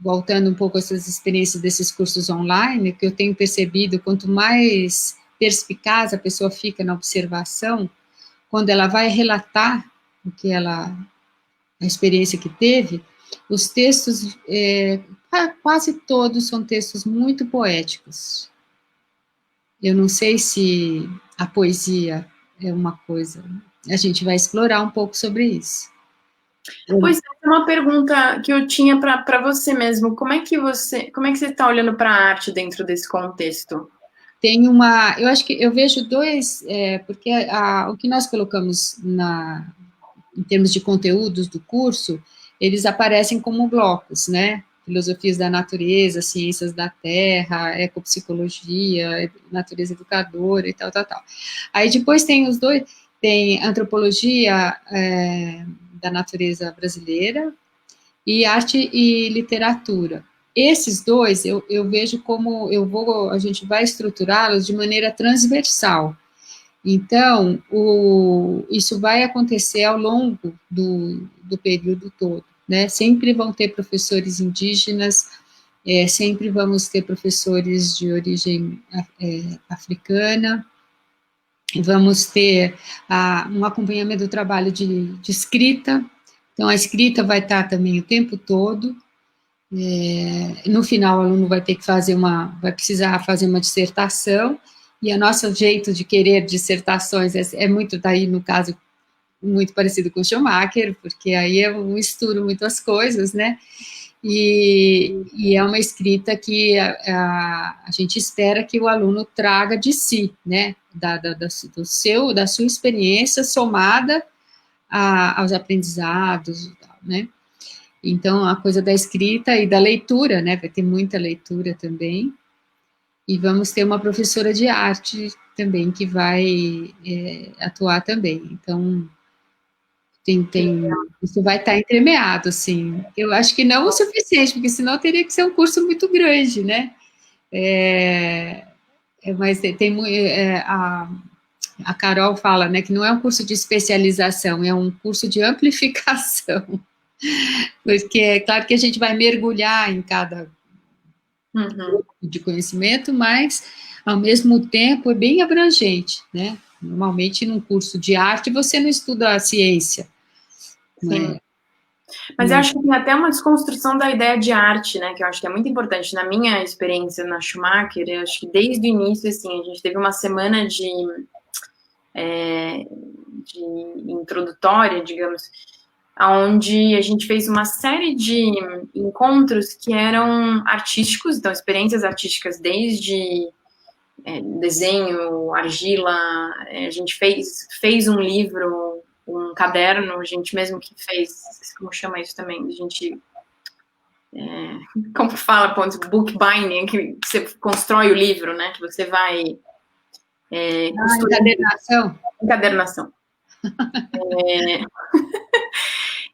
voltando um pouco a essas experiências desses cursos online, que eu tenho percebido, quanto mais perspicaz a pessoa fica na observação, quando ela vai relatar o que ela, a experiência que teve, os textos, quase todos são textos muito poéticos. Eu não sei se a poesia é uma coisa. A gente vai explorar um pouco sobre isso. Pois é, uma pergunta que eu tinha para você mesmo. Como é que você está olhando para a arte dentro desse contexto? Tem uma, eu acho que eu vejo dois, porque o que nós colocamos em termos de conteúdos do curso, eles aparecem como blocos, né? Filosofias da natureza, ciências da terra, ecopsicologia, natureza educadora e tal, tal, tal. Aí depois tem os dois, tem antropologia da natureza brasileira e arte e literatura. Esses dois eu vejo como a gente vai estruturá-los de maneira transversal. Então, isso vai acontecer ao longo do período todo, né? Sempre vão ter professores indígenas, sempre vamos ter professores de origem africana, vamos ter um acompanhamento do trabalho de escrita, então a escrita vai estar também o tempo todo. No final, o aluno vai ter que vai precisar fazer uma dissertação, e o nosso jeito de querer dissertações é muito, daí no caso, muito parecido com o Schumacher, porque aí eu misturo muitas coisas, né? E é uma escrita que a gente espera que o aluno traga de si, né? Da sua experiência somada aos aprendizados, né? Então, a coisa da escrita e da leitura, né? Vai ter muita leitura também. E vamos ter uma professora de arte também que vai atuar também. Então, isso vai estar entremeado, assim. Eu acho que não o suficiente, porque senão teria que ser um curso muito grande, né? Mas a Carol fala, né, que não é um curso de especialização, é um curso de amplificação. Porque é claro que a gente vai mergulhar em cada grupo de conhecimento, mas ao mesmo tempo é bem abrangente, né? Normalmente num curso de arte você não estuda a ciência. Sim. Mas eu acho que tem até uma desconstrução da ideia de arte, né? Que eu acho que é muito importante. Na minha experiência na Schumacher, eu acho que desde o início, assim, a gente teve uma semana de introdutória, digamos, onde a gente fez uma série de encontros que eram artísticos, então experiências artísticas desde desenho, argila, a gente fez um livro, um caderno, a gente mesmo que fez, como chama isso também, a gente como fala, bookbinding, que você constrói o livro, né, que você vai encadernação. Encadernação.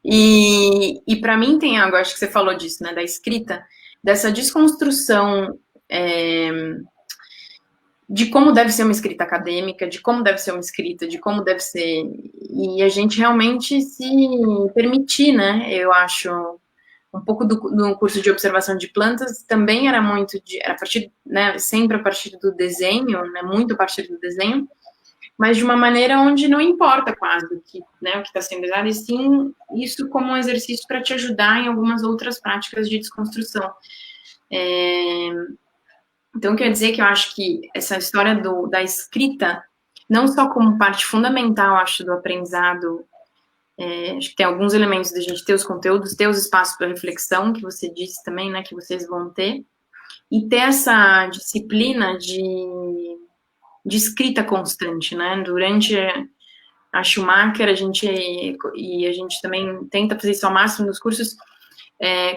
E para mim tem algo, acho que você falou disso, né, da escrita, dessa desconstrução de como deve ser uma escrita acadêmica, de como deve ser uma escrita, de como deve ser, e a gente realmente se permitir, né, eu acho, um pouco do curso de observação de plantas também era muito, era a partir, né, sempre a partir do desenho, né, muito a partir do desenho, mas de uma maneira onde não importa quase o que está sendo usado, e sim isso como um exercício para te ajudar em algumas outras práticas de desconstrução. Então, quer dizer que eu acho que essa história da escrita, não só como parte fundamental, acho, do aprendizado, acho que tem alguns elementos da gente ter os conteúdos, ter os espaços para reflexão, que você disse também, né, que vocês vão ter, e ter essa disciplina de escrita constante, né, durante a Schumacher, a gente também tenta fazer isso ao máximo nos cursos,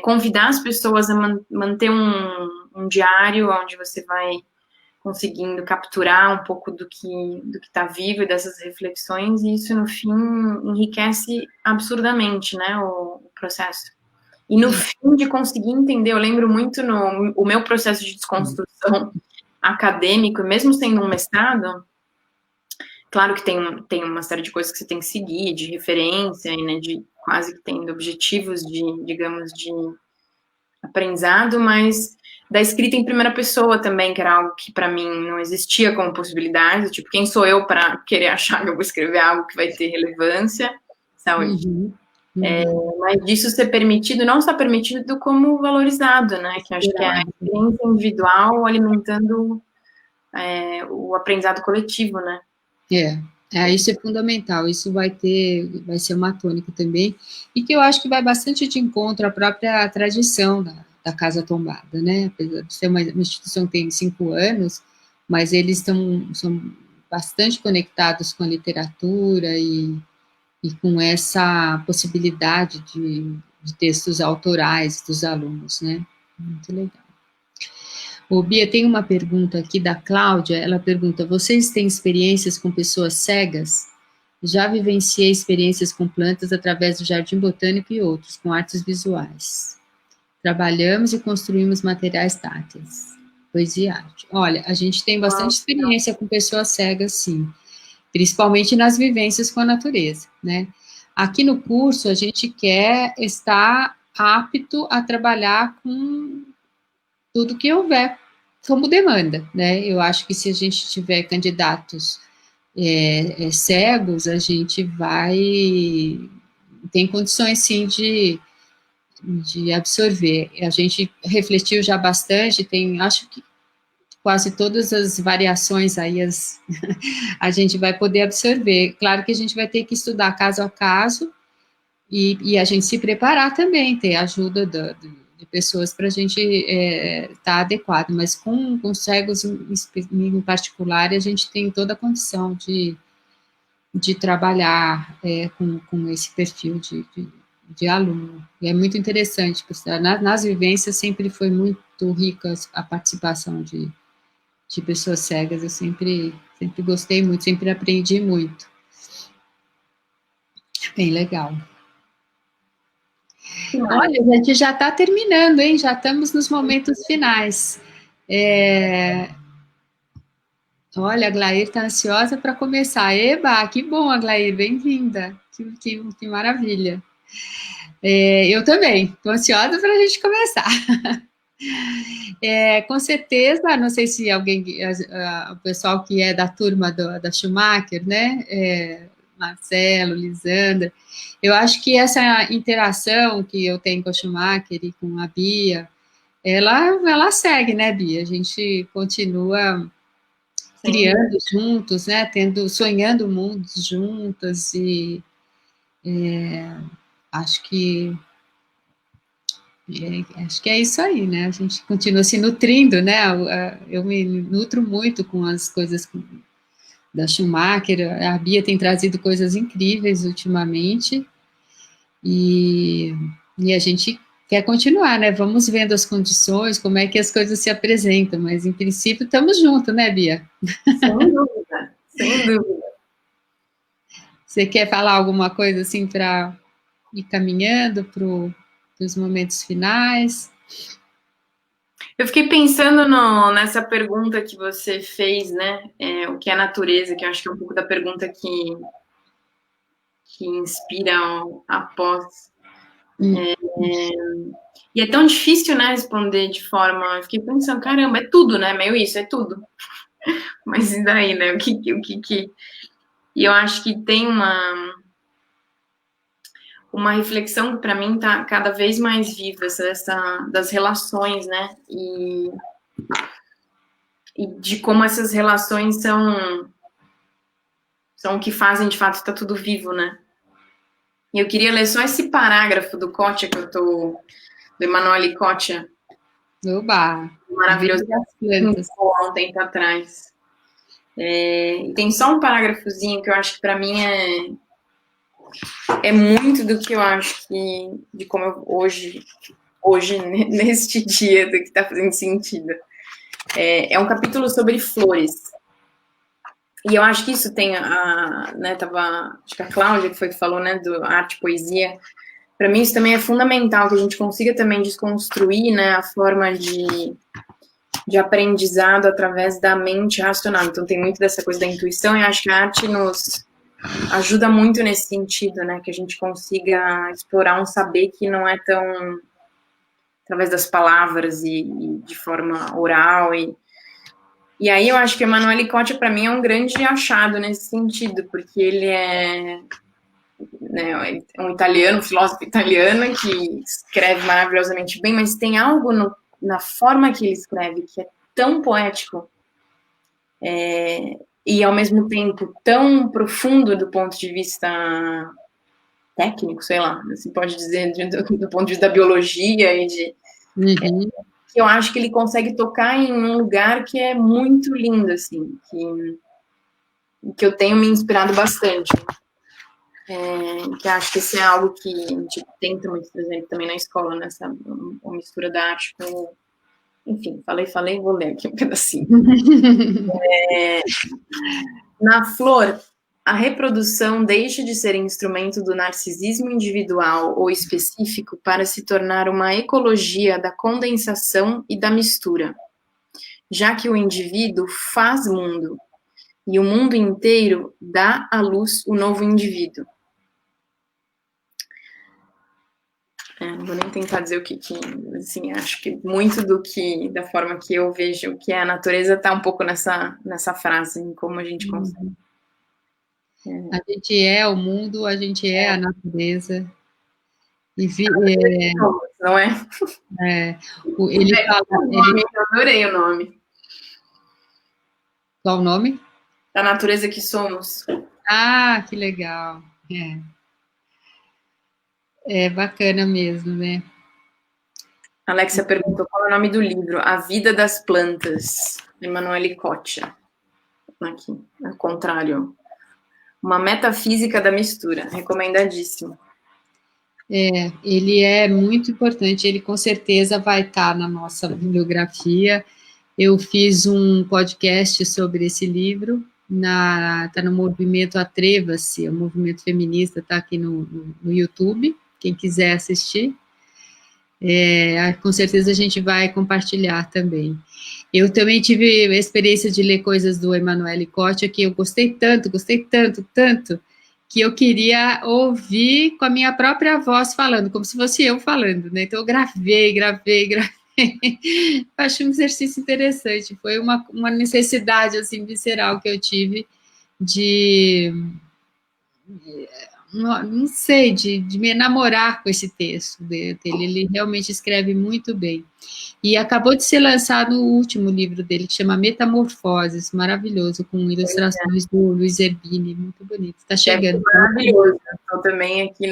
convidar as pessoas a manter um diário onde você vai conseguindo capturar um pouco do que está vivo e dessas reflexões, e isso, no fim, enriquece absurdamente, né, o processo. E no fim de conseguir entender, eu lembro muito o meu processo de desconstrução acadêmico, mesmo sendo um mestrado, claro que tem uma série de coisas que você tem que seguir, de referência, e, né, de quase que tendo objetivos de, digamos, de aprendizado, mas da escrita em primeira pessoa também, que era algo que para mim não existia como possibilidade, tipo, quem sou eu para querer achar que eu vou escrever algo que vai ter relevância, saúde. Mas disso ser permitido, não só permitido, como valorizado, né, que eu acho que é a experiência individual alimentando o aprendizado coletivo, né. Isso é fundamental, isso vai ser uma tônica também, e que eu acho que vai bastante de encontro à própria tradição da Casa Tombada, né, apesar de ser uma instituição que tem 5 anos, mas eles são bastante conectados com a literatura e com essa possibilidade de textos autorais dos alunos, né, muito legal. Ô, Bia, tem uma pergunta aqui da Cláudia, ela pergunta, vocês têm experiências com pessoas cegas? Já vivenciei experiências com plantas através do Jardim Botânico e outros, com artes visuais. Trabalhamos e construímos materiais táteis, poesia e arte. Olha, a gente tem bastante experiência com pessoas cegas, sim, principalmente nas vivências com a natureza, né? Aqui no curso, a gente quer estar apto a trabalhar com tudo que houver como demanda, né? Eu acho que se a gente tiver candidatos cegos, a gente tem condições sim de absorver. A gente refletiu já bastante, acho que quase todas as variações aí a gente vai poder absorver. Claro que a gente vai ter que estudar caso a caso e a gente se preparar também, ter ajuda de pessoas para a gente estar adequado, mas com cegos em particular, a gente tem toda a condição de trabalhar com esse perfil de aluno. E é muito interessante, porque nas vivências sempre foi muito rica a participação de pessoas cegas, eu sempre gostei muito, sempre aprendi muito. Bem legal. Olha, a gente já está terminando, hein? Já estamos nos momentos finais. Olha, a Glair está ansiosa para começar. Eba, que bom, Aglair, bem-vinda. Que maravilha. Eu também, estou ansiosa para a gente começar. Com certeza, não sei se alguém, o pessoal que é da turma da Schumacher, né? Marcelo, Lisandra, eu acho que essa interação que eu tenho com a Schumacher e com a Bia, ela segue, né, Bia? A gente continua criando juntos, né? Sonhando mundos juntas e acho que é isso aí, né? A gente continua se nutrindo, né? Eu me nutro muito com as coisas da Schumacher, a Bia tem trazido coisas incríveis ultimamente, e a gente quer continuar, né? Vamos vendo as condições, como é que as coisas se apresentam, mas em princípio estamos juntos, né, Bia? Sem dúvida, sem dúvida. Você quer falar alguma coisa assim para ir caminhando para os momentos finais? Eu fiquei pensando nessa pergunta que você fez, né? O que é natureza, que eu acho que é um pouco da pergunta que inspira após. E é tão difícil, né, responder de forma. Eu fiquei pensando, caramba, é tudo, né? Meio isso, é tudo. Mas e daí, né? O que. E eu acho que tem uma reflexão que para mim está cada vez mais viva, das relações, né? E de como essas relações são o que fazem, de fato, estar tudo vivo, né? E eu queria ler só esse parágrafo do Kotia, do Emanuele Kotia. Oba! Maravilhoso. Há um tempo atrás. Tem só um parágrafozinho que eu acho que para mim é muito do que eu acho que, de como eu hoje, neste dia, do que está fazendo sentido. É um capítulo sobre flores. E eu acho que isso tem acho que a Cláudia que foi que falou, né, do arte e poesia. Para mim isso também é fundamental, que a gente consiga também desconstruir, né, a forma de aprendizado através da mente racional. Então tem muito dessa coisa da intuição, e acho que a arte nos ajuda muito nesse sentido, né, que a gente consiga explorar um saber que não é tão através das palavras e de forma oral. E aí eu acho que Emanuele Cotta, para mim, é um grande achado nesse sentido, porque ele é, né, um italiano, um filósofo italiano que escreve maravilhosamente bem, mas tem algo na forma que ele escreve que é tão poético e, ao mesmo tempo, tão profundo do ponto de vista técnico, sei lá, assim pode dizer, do ponto de vista da biologia e de... Uhum. Que eu acho que ele consegue tocar em um lugar que é muito lindo, assim, que eu tenho me inspirado bastante. Que acho que isso é algo que a gente tenta muito, por exemplo, também na escola, nessa mistura da arte com... Enfim, falei, vou ler aqui um pedacinho. Na flor, a reprodução deixa de ser instrumento do narcisismo individual ou específico para se tornar uma ecologia da condensação e da mistura, já que o indivíduo faz mundo, e o mundo inteiro dá à luz o novo indivíduo. Não vou nem tentar dizer o que assim, acho que muito da forma que eu vejo o que é a natureza está um pouco nessa frase, em como a gente consegue. A gente é o mundo, a gente é a natureza. E não é? Ele fala... Eu adorei o nome. Qual o nome? Da natureza que somos. Ah, que legal. É bacana mesmo, né? Alexia perguntou qual é o nome do livro. A Vida das Plantas, Emanuele Cotta. Aqui, ao contrário. Uma metafísica da mistura. Recomendadíssimo. Ele é muito importante, ele com certeza vai estar na nossa bibliografia. Eu fiz um podcast sobre esse livro, está no movimento Atreva-se, o movimento feminista, está aqui no YouTube, quem quiser assistir. Com certeza a gente vai compartilhar também. Eu também tive a experiência de ler coisas do Emanuele Cotta, que eu gostei tanto, que eu queria ouvir com a minha própria voz falando, como se fosse eu falando, né? Então eu gravei. Acho um exercício interessante, foi uma necessidade, assim, visceral que eu tive de... não sei, de me enamorar com esse texto dele. Ele realmente escreve muito bem. E acabou de ser lançado o último livro dele, que chama Metamorfoses, maravilhoso, com ilustrações do Luiz Zerbini, muito bonito. Está chegando. Maravilhoso. Estou também aqui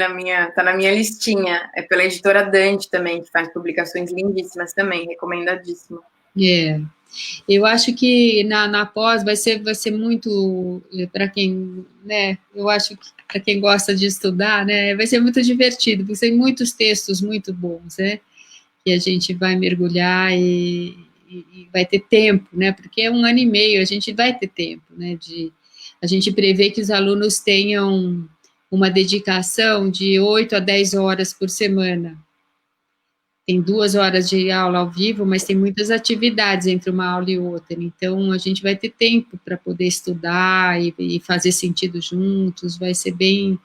tá na minha listinha. É pela editora Dante também, que faz publicações lindíssimas também, recomendadíssimo. Eu acho que na pós vai ser muito, para quem, né, eu acho que para quem gosta de estudar, né, vai ser muito divertido, porque tem muitos textos muito bons, né, que a gente vai mergulhar e vai ter tempo, né, porque é 1 ano e meio, a gente vai ter tempo, né, a gente prevê que os alunos tenham uma dedicação de 8 a 10 horas por semana. Tem 2 horas de aula ao vivo, mas tem muitas atividades entre uma aula e outra. Então, a gente vai ter tempo para poder estudar e fazer sentido juntos. Vai ser bem,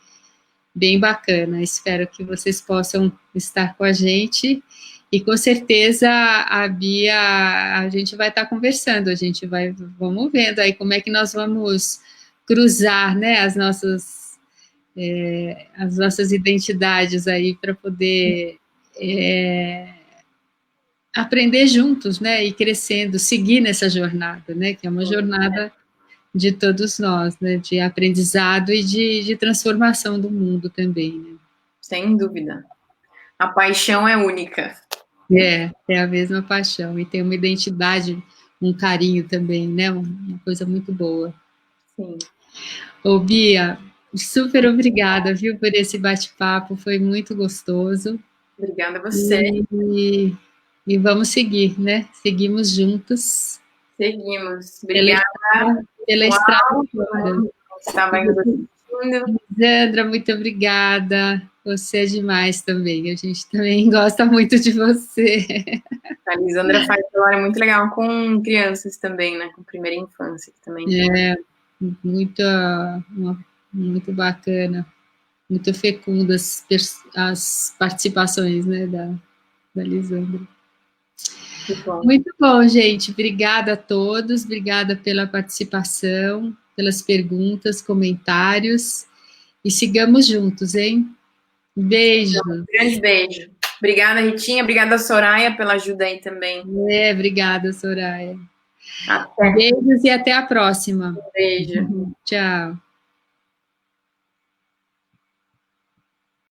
bem bacana. Espero que vocês possam estar com a gente. E, com certeza, a Bia, a gente vai estar conversando. Vamos vendo aí como é que nós vamos cruzar, né, as nossas identidades aí para poder... aprender juntos, né, e crescendo, seguir nessa jornada, né, que é uma jornada de todos nós, né, de aprendizado e de transformação do mundo também, né. Sem dúvida. A paixão é única. É a mesma paixão, e tem uma identidade, um carinho também, né, uma coisa muito boa. Sim. Ô, Bia, super obrigada, viu, por esse bate-papo, foi muito gostoso. Obrigada a você. E vamos seguir, né? Seguimos juntos. Seguimos. Obrigada. Pela estrada. Estava ainda assistindo. Lisandra, muito obrigada. Você é demais também. A gente também gosta muito de você. A Lisandra faz um trabalho muito legal com crianças também, né? Com primeira infância também. Muito, muito bacana. Muito fecundas as participações, né, da Lisandra. Muito bom, gente. Obrigada a todos. Obrigada pela participação, pelas perguntas, comentários. E sigamos juntos, hein? Beijo. Um grande beijo. Obrigada, Ritinha. Obrigada, Soraya, pela ajuda aí também. Obrigada, Soraya. Até. Beijos e até a próxima. Beijo. Tchau.